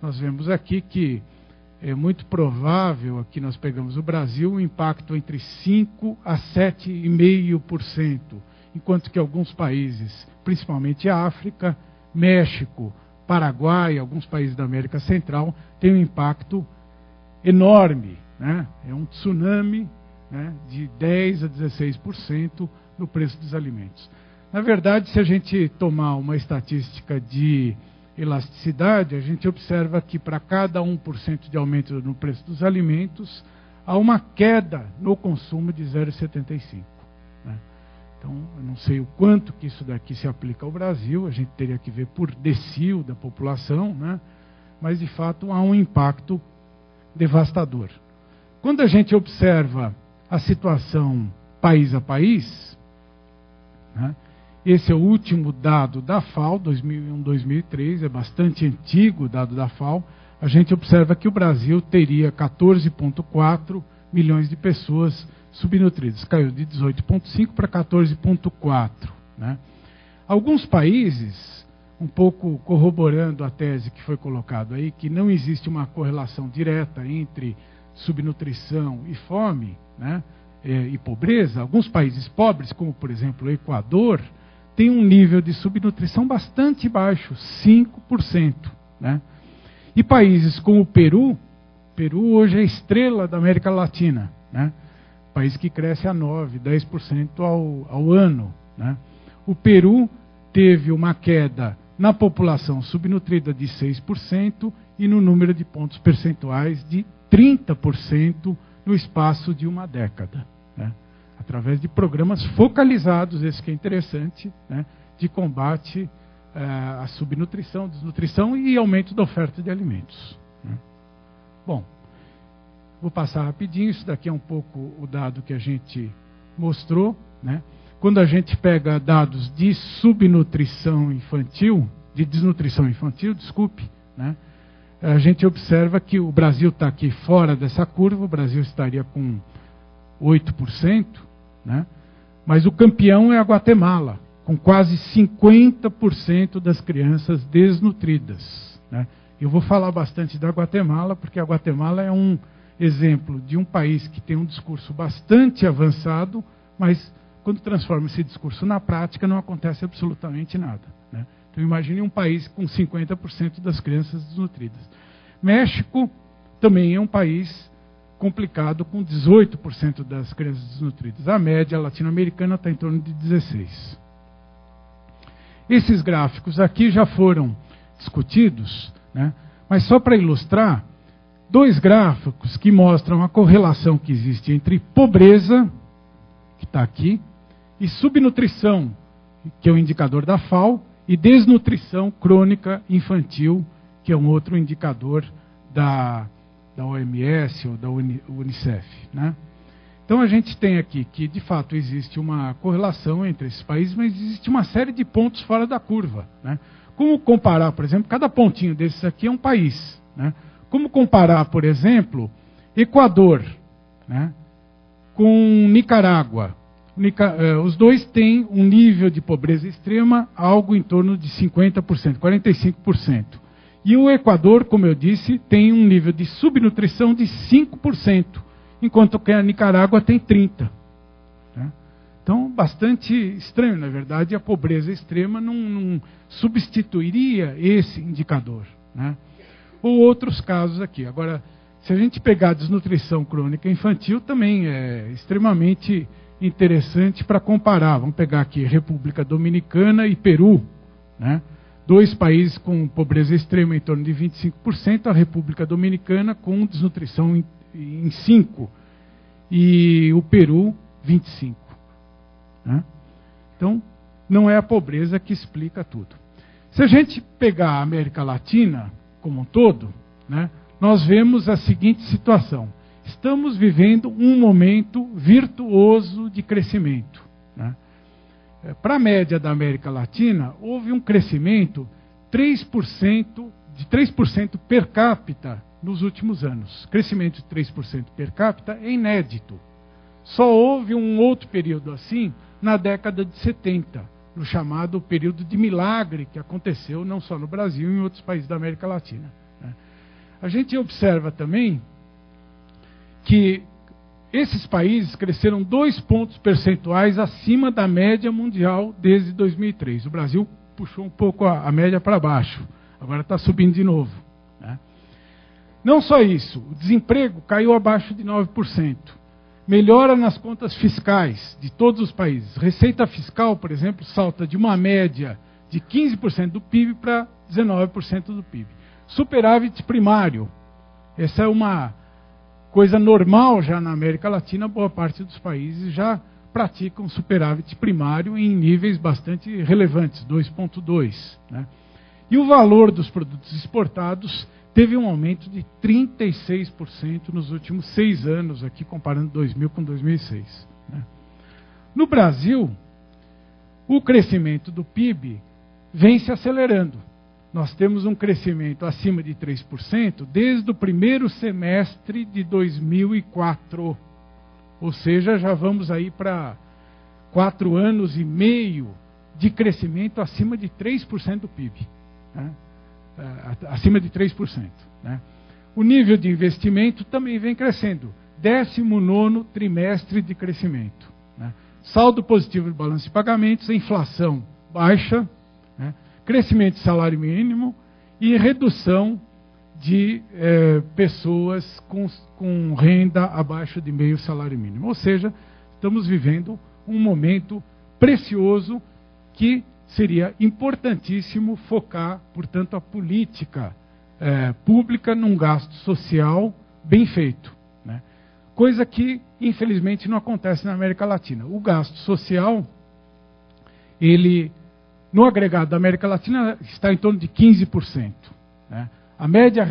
nós vemos aqui que é muito provável, aqui nós pegamos o Brasil, um impacto entre 5% a 7,5%, enquanto que alguns países, principalmente a África, México, Paraguai, alguns países da América Central, têm um impacto enorme, né? É um tsunami, né, de 10% a 16% no preço dos alimentos. Na verdade, se a gente tomar uma estatística de elasticidade, a gente observa que para cada 1% de aumento no preço dos alimentos, há uma queda no consumo de 0,75%. Né? Então, eu não sei o quanto que isso daqui se aplica ao Brasil, a gente teria que ver por decil da população, né? Mas de fato há um impacto devastador. Quando a gente observa a situação país a país, né? Esse é o último dado da FAO, 2001-2003, é bastante antigo o dado da FAO. A gente observa que o Brasil teria 14,4 milhões de pessoas subnutridas. Caiu de 18,5 para 14,4. Né? Alguns países, um pouco corroborando a tese que foi colocada aí, que não existe uma correlação direta entre subnutrição e fome, né? E pobreza, alguns países pobres, como por exemplo o Equador, tem um nível de subnutrição bastante baixo, 5%. Né? E países como o Peru hoje é a estrela da América Latina, né? País que cresce a 9%, 10% ao ano. Né? O Peru teve uma queda na população subnutrida de 6% e no número de pontos percentuais de 30% no espaço de uma década. Né? Através de programas focalizados, esse que é interessante, né, de combate à subnutrição, desnutrição e aumento da oferta de alimentos. Né? Bom, vou passar rapidinho, isso daqui é um pouco o dado que a gente mostrou. Né? Quando a gente pega dados de subnutrição infantil, de desnutrição infantil, desculpe, né, a gente observa que o Brasil está aqui fora dessa curva, o Brasil estaria com 8%, né? Mas o campeão é a Guatemala, com quase 50% das crianças desnutridas. Né? Eu vou falar bastante da Guatemala, porque a Guatemala é um exemplo de um país que tem um discurso bastante avançado, mas quando transforma esse discurso na prática não acontece absolutamente nada. Né? Então imagine um país com 50% das crianças desnutridas. México também é um país complicado, com 18% das crianças desnutridas. A média latino-americana está em torno de 16%. Esses gráficos aqui já foram discutidos, né? Mas só para ilustrar, dois gráficos que mostram a correlação que existe entre pobreza, que está aqui, e subnutrição, que é o indicador da FAO, e desnutrição crônica infantil, que é um outro indicador da OMS ou da Unicef. Né? Então a gente tem aqui que de fato existe uma correlação entre esses países, mas existe uma série de pontos fora da curva. Né? Como comparar, por exemplo, cada pontinho desses aqui é um país. Né? Como comparar, por exemplo, Equador, né, com Nicarágua. Os dois têm um nível de pobreza extrema, algo em torno de 50%, 45%. E o Equador, como eu disse, tem um nível de subnutrição de 5%, enquanto que a Nicarágua tem 30%. Né? Então, bastante estranho, na verdade, a pobreza extrema não substituiria esse indicador. Né? Ou outros casos aqui. Agora, se a gente pegar a desnutrição crônica infantil, também é extremamente interessante para comparar. Vamos pegar aqui República Dominicana e Peru, né? Dois países com pobreza extrema em torno de 25%, a República Dominicana com desnutrição em 5%, e o Peru 25%. Né? Então, não é a pobreza que explica tudo. Se a gente pegar a América Latina como um todo, né, nós vemos a seguinte situação. Estamos vivendo um momento virtuoso de crescimento. Né? Para a média da América Latina, houve um crescimento de 3% per capita nos últimos anos. Crescimento de 3% per capita é inédito. Só houve um outro período assim na década de 70, no chamado período de milagre, que aconteceu não só no Brasil, em outros países da América Latina. Né? A gente observa também que esses países cresceram 2 pontos percentuais acima da média mundial desde 2003. O Brasil puxou um pouco a média para baixo, agora está subindo de novo, né? Não só isso, o desemprego caiu abaixo de 9%. Melhora nas contas fiscais de todos os países. Receita fiscal, por exemplo, salta de uma média de 15% do PIB para 19% do PIB. Superávit primário. Essa é uma coisa normal já na América Latina. Boa parte dos países já praticam superávit primário em níveis bastante relevantes, 2,2, né? E o valor dos produtos exportados teve um aumento de 36% nos últimos 6 anos, aqui comparando 2000 com 2006. Né? No Brasil, o crescimento do PIB vem se acelerando. Nós temos um crescimento acima de 3% desde o primeiro semestre de 2004. Ou seja, já vamos aí para 4 anos e meio de crescimento acima de 3% do PIB. Né? Acima de 3%. Né? O nível de investimento também vem crescendo. 19º trimestre de crescimento. Né? Saldo positivo de balanço de pagamentos, inflação baixa, né? Crescimento de salário mínimo e redução de pessoas com renda abaixo de meio salário mínimo. Ou seja, estamos vivendo um momento precioso que seria importantíssimo focar, portanto, a política pública num gasto social bem feito, né? Coisa que, infelizmente, não acontece na América Latina. O gasto social, ele, no agregado da América Latina, está em torno de 15%. Né? A média